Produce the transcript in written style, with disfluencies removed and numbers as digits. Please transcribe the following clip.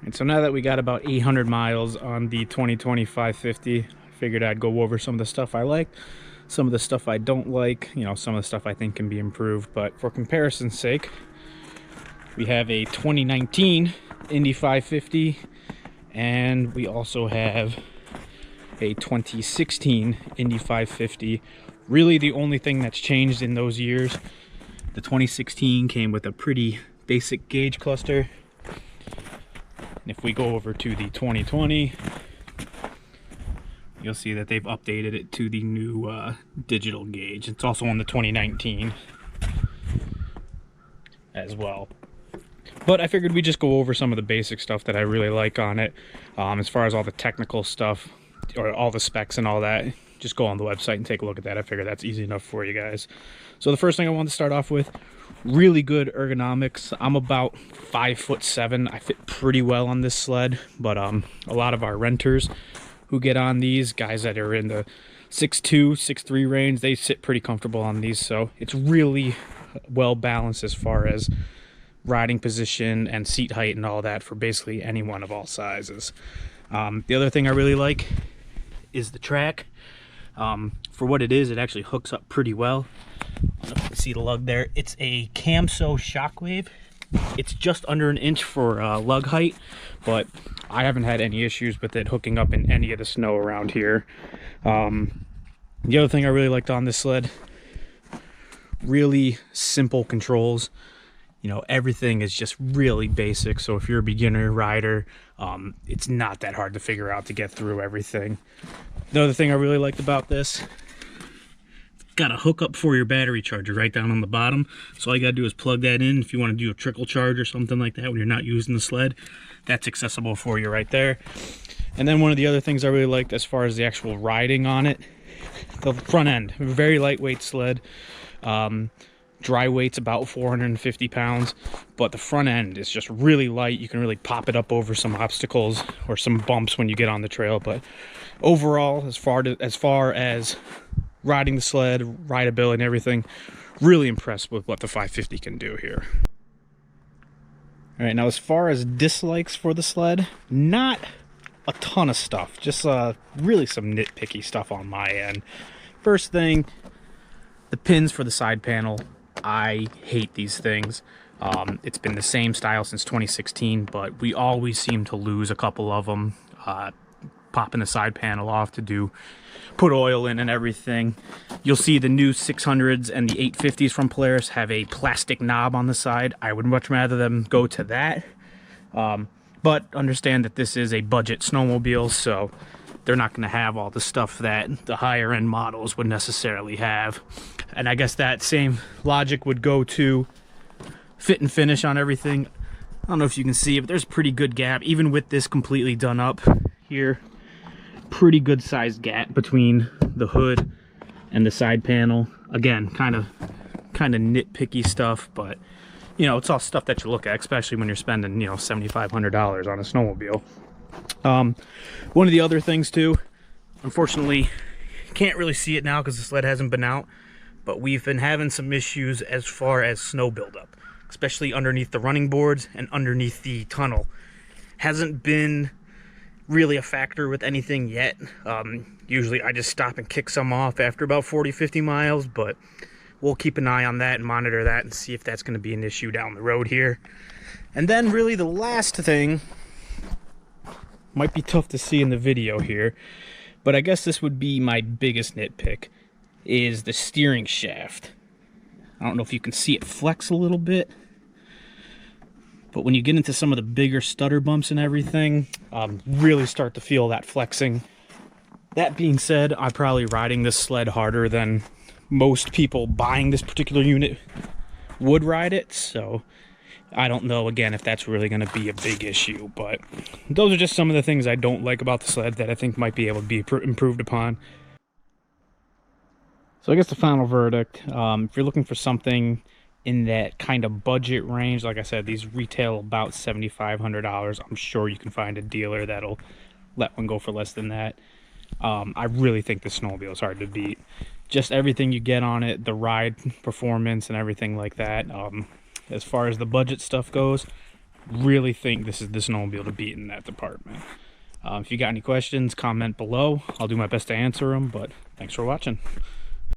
And so now that we got about 800 miles on the 2020 550, I figured I'd go over some of the stuff I like, some of the stuff I don't like, you know, some of the stuff I think can be improved. But for comparison's sake, we have a 2019 Indy 550, and we also have a 2016 Indy 550. Really the only thing that's changed in those years, the 2016 came with a pretty basic gauge cluster. And if we go over to the 2020, you'll see that they've updated it to the new digital gauge. It's also on the 2019 as well. But I figured we'd just go over some of the basic stuff that I really like on it. As far as all the technical stuff, or all the specs and all that, just go on the website and take a look at that. I figure that's easy enough for you guys. So the first thing I want to start off with, really good ergonomics. I'm about 5'7". I fit pretty well on this sled, but a lot of our renters who get on these, guys that are in the 6'2", 6'3" range, they sit pretty comfortable on these. So it's really well balanced as far as riding position and seat height and all that for basically anyone of all sizes. The other thing I really like is the track. For what it is, it actually hooks up pretty well. I don't know if you can see the lug there. It's a Camso Shockwave. It's just under an inch for lug height, but I haven't had any issues with it hooking up in any of the snow around here. The other thing I really liked on this sled, really simple controls. You know, everything is just really basic. So if you're a beginner rider, it's not that hard to figure out to get through everything. The other thing I really liked about this, got a hookup for your battery charger right down on the bottom. So all you gotta do is plug that in if you want to do a trickle charge or something like that when you're not using the sled. That's accessible for you right there. And then one of the other things I really liked as far as the actual riding on it, the front end, very lightweight sled. Dry weight's about 450 pounds, but the front end is just really light. You can really pop it up over some obstacles or some bumps when you get on the trail. But overall, as far as riding the sled, rideability and everything, really impressed with what the 550 can do here. All right, now as far as dislikes for the sled, not a ton of stuff, just really some nitpicky stuff on my end. First thing, the pins for the side panel. I hate these things. It's been the same style since 2016, but we always seem to lose a couple of them. Popping the side panel off to put oil in and everything. You'll see the new 600s and the 850s from Polaris have a plastic knob on the side. I would much rather them go to that. But understand that this is a budget snowmobile, so they're not going to have all the stuff that the higher end models would necessarily have. And I guess that same logic would go to fit and finish on everything. I don't know if you can see it, but there's a pretty good gap, even with this completely done up here. Pretty good sized gap between the hood and the side panel. Again, kind of nitpicky stuff, but you know, it's all stuff that you look at, especially when you're spending, you know, $7,500 on a snowmobile. One of the other things too, unfortunately, can't really see it now because the sled hasn't been out, but we've been having some issues as far as snow buildup, especially underneath the running boards and underneath the tunnel. Hasn't been really a factor with anything yet. Usually I just stop and kick some off after about 40-50 miles, but we'll keep an eye on that and monitor that and see if that's going to be an issue down the road here. And then really the last thing, might be tough to see in the video here, but I guess this would be my biggest nitpick, is the steering shaft. I don't know if you can see it flex a little bit, but when you get into some of the bigger stutter bumps and everything, really start to feel that flexing. That being said, I'm probably riding this sled harder than most people buying this particular unit would ride it, so I don't know, again, if that's really going to be a big issue, but those are just some of the things I don't like about the sled that I think might be able to be improved upon. So I guess the final verdict, if you're looking for something in that kind of budget range, like I said, these retail about $7,500. I'm sure you can find a dealer that'll let one go for less than that. I really think the snowmobile is hard to beat. Just everything you get on it, the ride performance and everything like that. As far as the budget stuff goes, really think this is the snowmobile to beat in that department. If you got any questions, comment below. I'll do my best to answer them, but thanks for watching.